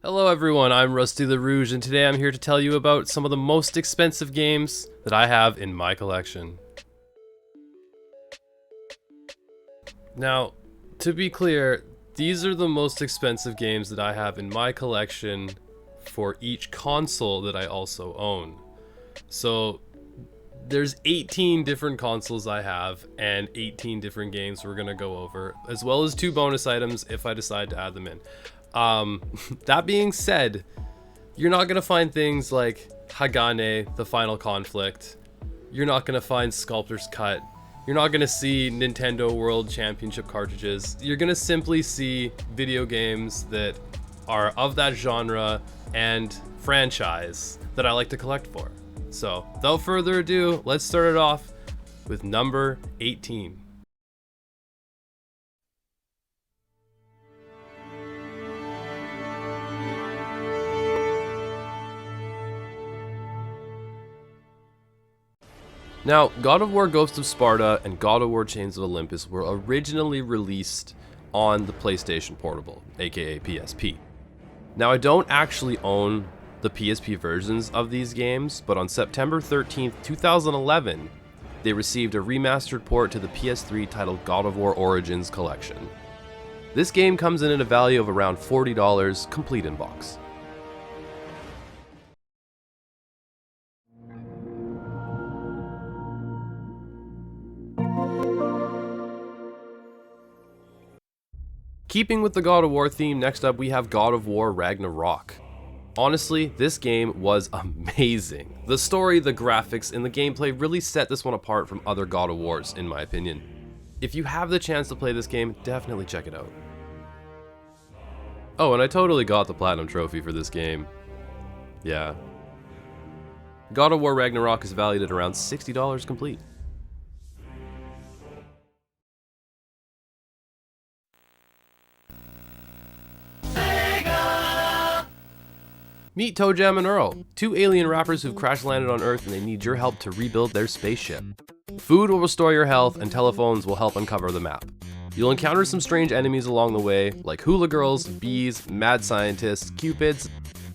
Hello everyone, I'm Rustylarouge, and today I'm here to tell you about some of the most expensive games that I have in my collection. Now, to be clear, these are the most expensive games that I have in my collection for each console that I also own. So, there's 18 different consoles I have, and 18 different games we're gonna go over, as well as 2 bonus items if I decide to add them in. That being said, you're not gonna find things like Hagane, the Final Conflict. You're not gonna find Sculptor's Cut. You're not gonna see Nintendo World Championship cartridges. You're gonna simply see video games that are of that genre and franchise that I like to collect for. So, without further ado, let's start it off with number 18. Now, God of War Ghost of Sparta and God of War Chains of Olympus were originally released on the PlayStation Portable, aka PSP. Now, I don't actually own the PSP versions of these games, but on September 13th, 2011, they received a remastered port to the PS3 titled God of War Origins Collection. This game comes in at a value of around $40, complete in box. Keeping with the God of War theme, next up we have God of War Ragnarok. Honestly, this game was amazing. The story, the graphics, and the gameplay really set this one apart from other God of Wars, in my opinion. If you have the chance to play this game, definitely check it out. Oh, and I totally got the Platinum Trophy for this game. Yeah. God of War Ragnarok is valued at around $60 complete. Meet ToeJam and Earl, 2 alien rappers who've crash landed on Earth and they need your help to rebuild their spaceship. Food will restore your health and telephones will help uncover the map. You'll encounter some strange enemies along the way, like hula girls, bees, mad scientists, cupids,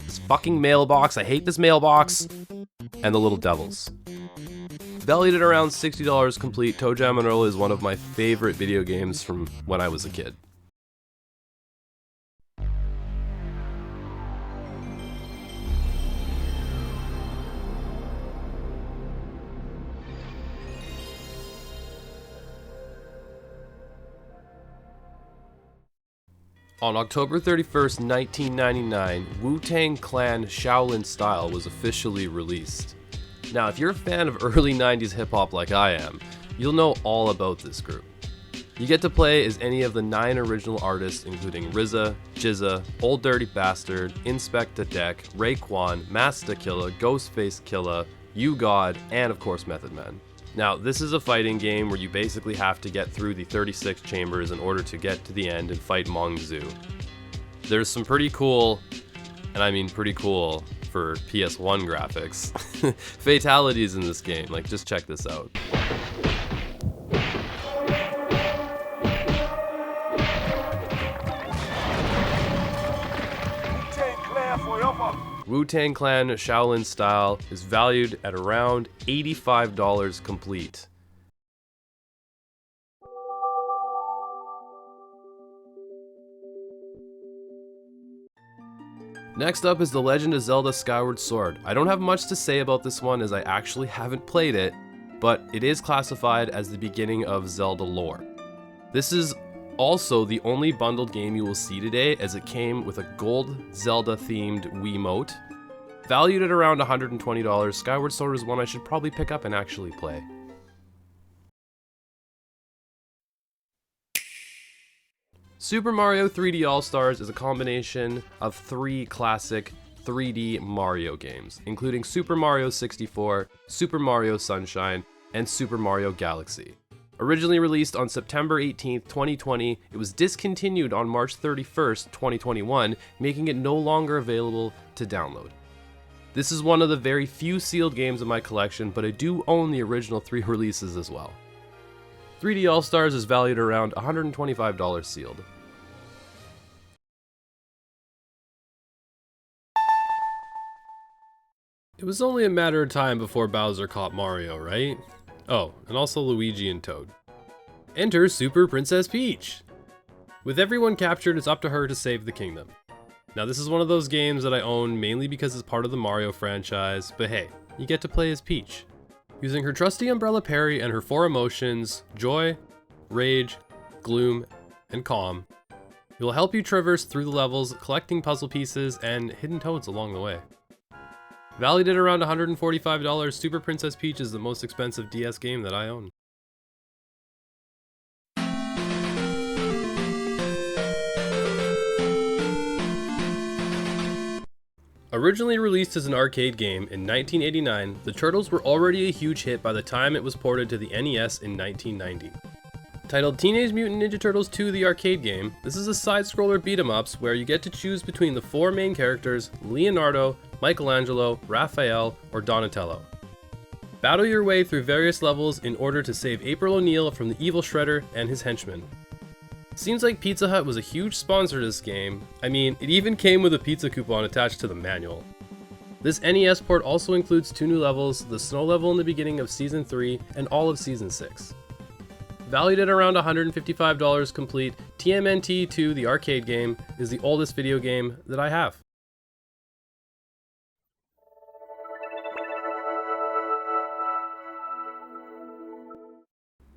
this fucking mailbox, I hate this mailbox, and the little devils. Valued at around $60 complete, ToeJam and Earl is one of my favorite video games from when I was a kid. On October 31st, 1999, Wu-Tang Clan Shaolin Style was officially released. Now, if you're a fan of early 90s hip-hop like I am, you'll know all about this group. You get to play as any of the 9 original artists, including RZA, GZA, Old Dirty Bastard, Inspector Deck, Raekwon, Masta Killa, Ghostface Killa, U-God, and of course Method Man. Now, this is a fighting game where you basically have to get through the 36 chambers in order to get to the end and fight Mongzu. There's some pretty cool, and I mean pretty cool for PS1 graphics, fatalities in this game. Like, just check this out. Wu-Tang Clan Shaolin Style is valued at around $85 complete. Next up is The Legend of Zelda Skyward Sword. I don't have much to say about this one as I actually haven't played it, but it is classified as the beginning of Zelda lore. This is also the only bundled game you will see today, as it came with a gold Zelda themed Wiimote. Valued at around $120, Skyward Sword is one I should probably pick up and actually play. Super Mario 3D AllStars is a combination of 3 classic 3D Mario games, including Super Mario 64, Super Mario Sunshine, and Super Mario Galaxy. Originally released on September 18th, 2020, it was discontinued on March 31st, 2021, making it no longer available to download. This is one of the very few sealed games in my collection, but I do own the original 3 releases as well. 3D AllStars is valued around $125 sealed. It was only a matter of time before Bowser caught Mario, right? Oh, and also Luigi and Toad. Enter Super Princess Peach! With everyone captured, it's up to her to save the kingdom. Now this is one of those games that I own mainly because it's part of the Mario franchise, but hey, you get to play as Peach. Using her trusty umbrella parry and her 4 emotions, joy, rage, gloom, and calm, it will help you traverse through the levels, collecting puzzle pieces and hidden toads along the way. Valued at around $145, Super Princess Peach is the most expensive DS game that I own. Originally released as an arcade game in 1989, the Turtles were already a huge hit by the time it was ported to the NES in 1990. Titled Teenage Mutant Ninja Turtles 2 the arcade game, this is a side-scroller beat-em-ups where you get to choose between the 4 main characters, Leonardo, Michelangelo, Raphael, or Donatello. Battle your way through various levels in order to save April O'Neil from the evil Shredder and his henchmen. Seems like Pizza Hut was a huge sponsor to this game. I mean, it even came with a pizza coupon attached to the manual. This NES port also includes 2 new levels, the snow level in the beginning of Season 3 and all of Season 6. Valued at around $155 complete, TMNT 2 the arcade game is the oldest video game that I have.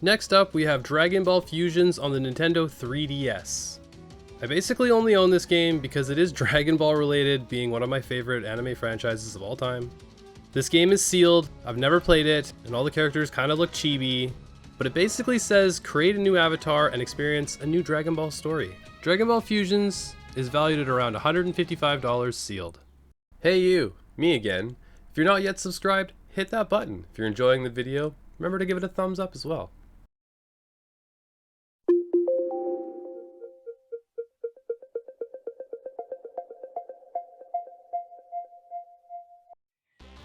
Next up, we have Dragon Ball Fusions on the Nintendo 3DS. I basically only own this game because it is Dragon Ball related, being one of my favorite anime franchises of all time. This game is sealed, I've never played it, and all the characters kind of look chibi, but it basically says create a new avatar and experience a new Dragon Ball story. Dragon Ball Fusions is valued at around $155 sealed. Hey you, me again. If you're not yet subscribed, hit that button. If you're enjoying the video, remember to give it a thumbs up as well.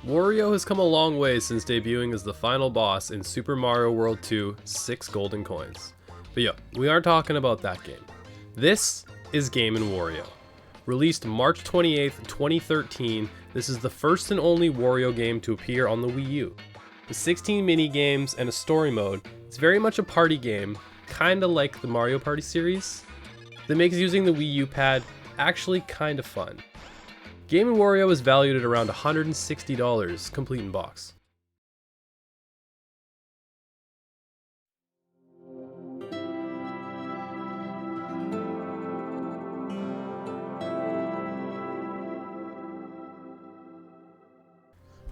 Wario has come a long way since debuting as the final boss in Super Mario World 2 6 Golden Coins. But yo, we aren't talking about that game. This is Game & Wario. Released March 28th, 2013, this is the first and only Wario game to appear on the Wii U. With 16 mini-games and a story mode, it's very much a party game, kinda like the Mario Party series, that makes using the Wii U pad actually kinda fun. Game & Wario is valued at around $160, complete in box.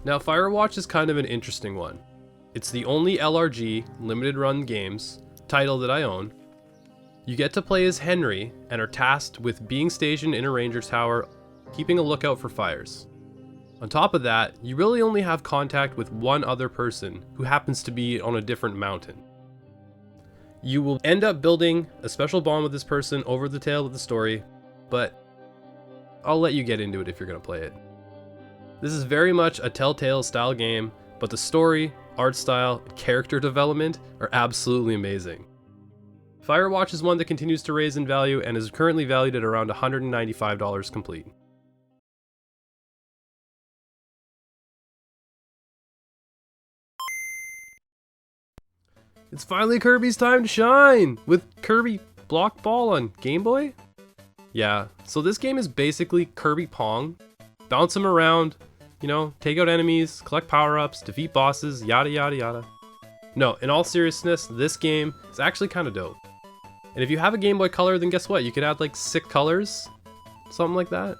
Now Firewatch is kind of an interesting one. It's the only LRG, limited run games, title that I own. You get to play as Henry and are tasked with being stationed in a ranger tower, keeping a lookout for fires. On top of that, you really only have contact with one other person who happens to be on a different mountain. You will end up building a special bond with this person over the tail of the story, but I'll let you get into it if you're gonna play it. This is very much a Telltale style game, but the story, art style, and character development are absolutely amazing. Firewatch is one that continues to raise in value and is currently valued at around $195 complete. It's finally Kirby's time to shine! With Kirby Block Ball on Game Boy? Yeah, so this game is basically Kirby Pong. Bounce him around, you know, take out enemies, collect power-ups, defeat bosses, yada yada yada. No, in all seriousness, this game is actually kind of dope. And if you have a Game Boy Color, then guess what? You could add like 6 colors, something like that.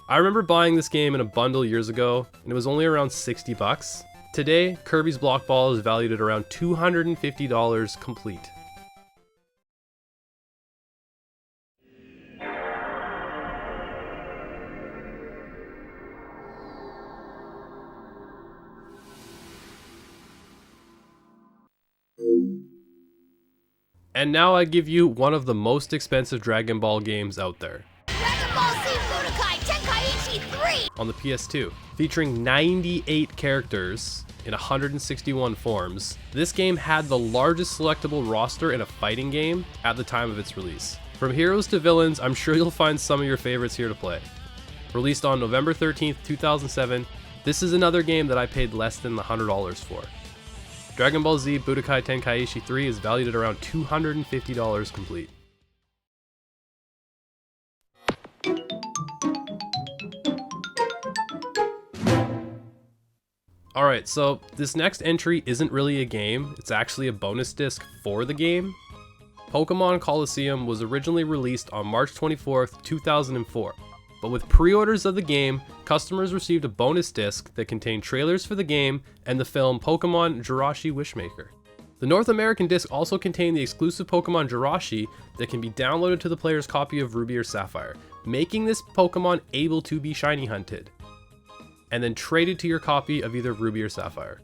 I remember buying this game in a bundle years ago, and it was only around 60 bucks. Today, Kirby's Block Ball is valued at around $250 complete. And now I give you one of the most expensive Dragon Ball games out there. Dragon Ball Z Budokai Tenkaichi 3! On the PS2. Featuring 98 characters in 161 forms, this game had the largest selectable roster in a fighting game at the time of its release. From heroes to villains, I'm sure you'll find some of your favorites here to play. Released on November 13th, 2007, This is another game that I paid less than $100 for. Dragon Ball Z Budokai Tenkaichi 3 is valued at around $250 complete. Alright, so this next entry isn't really a game, it's actually a bonus disc for the game. Pokemon Colosseum was originally released on March 24th, 2004, but with pre-orders of the game, customers received a bonus disc that contained trailers for the game and the film Pokemon Jirachi Wishmaker. The North American disc also contained the exclusive Pokemon Jirachi that can be downloaded to the player's copy of Ruby or Sapphire, making this Pokemon able to be shiny hunted, and then traded to your copy of either Ruby or Sapphire.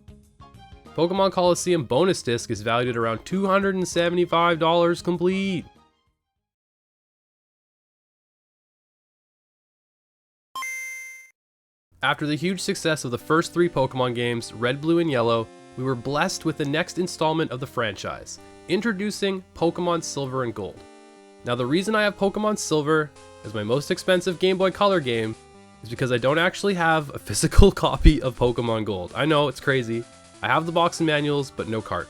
Pokemon Colosseum bonus disc is valued at around $275 complete. After the huge success of the first 3 Pokemon games, Red, Blue, and Yellow, we were blessed with the next installment of the franchise, introducing Pokemon Silver and Gold. Now the reason I have Pokemon Silver as my most expensive Game Boy Color game is because I don't actually have a physical copy of Pokemon Gold. I know, it's crazy. I have the box and manuals, but no cart.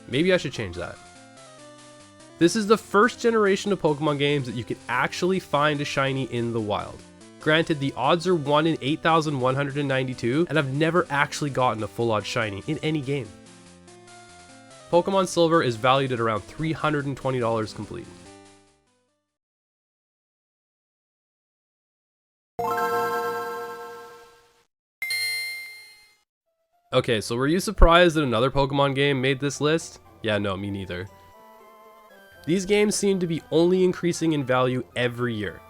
Maybe I should change that. This is the first generation of Pokemon games that you can actually find a shiny in the wild. Granted, the odds are 1 in 8,192, and I've never actually gotten a full odd shiny in any game. Pokemon Silver is valued at around $320 complete. Okay, so were you surprised that another Pokemon game made this list? Yeah, no, me neither. These games seem to be only increasing in value every year.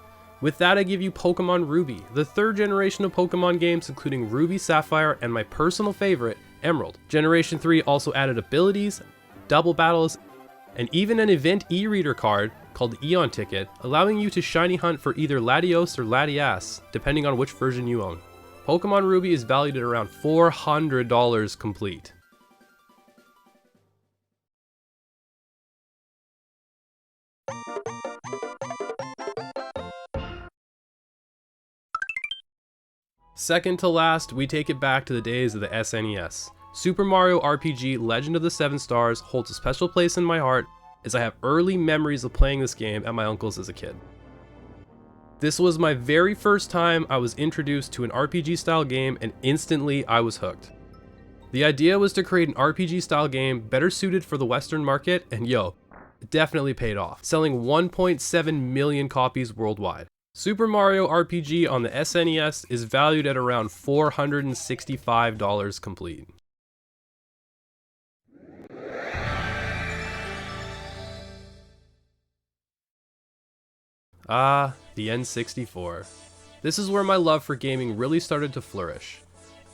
With that, I give you Pokemon Ruby, the 3rd generation of Pokemon games including Ruby, Sapphire, and my personal favorite, Emerald. Generation 3 also added abilities, double battles, and even an event e-reader card called the Eon Ticket, allowing you to shiny hunt for either Latios or Latias, depending on which version you own. Pokemon Ruby is valued at around $400 complete. Second to last, we take it back to the days of the SNES. Super Mario RPG Legend of the 7 Stars holds a special place in my heart as I have early memories of playing this game at my uncle's as a kid. This was my very first time I was introduced to an RPG style game, and instantly I was hooked. The idea was to create an RPG style game better suited for the Western market, and yo, it definitely paid off, selling 1.7 million copies worldwide. Super Mario RPG on the SNES is valued at around $465 complete. Ah, the N64. This is where my love for gaming really started to flourish.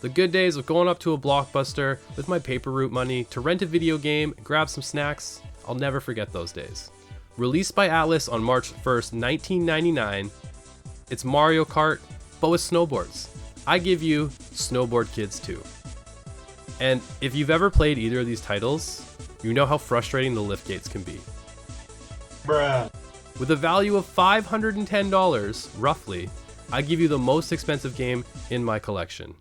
The good days of going up to a Blockbuster with my paper route money to rent a video game and grab some snacks, I'll never forget those days. Released by Atlas on March 1st, 1999, it's Mario Kart, but with snowboards. I give you Snowboard Kids 2. And if you've ever played either of these titles, you know how frustrating the lift gates can be. Bruh. With a value of $510, roughly, I give you the most expensive game in my collection.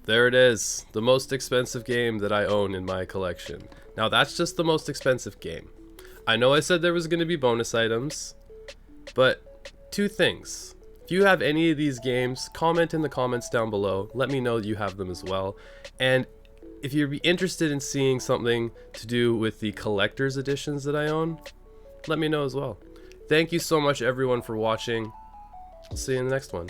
There it is, the most expensive game that I own in my collection. Now that's just the most expensive game. I know I said there was going to be bonus items, but 2 things. If you have any of these games, comment in the comments down below, let me know you have them as well. And if you'd be interested in seeing something to do with the collector's editions that I own, let me know as well. Thank you so much everyone for watching. I'll see you in the next one.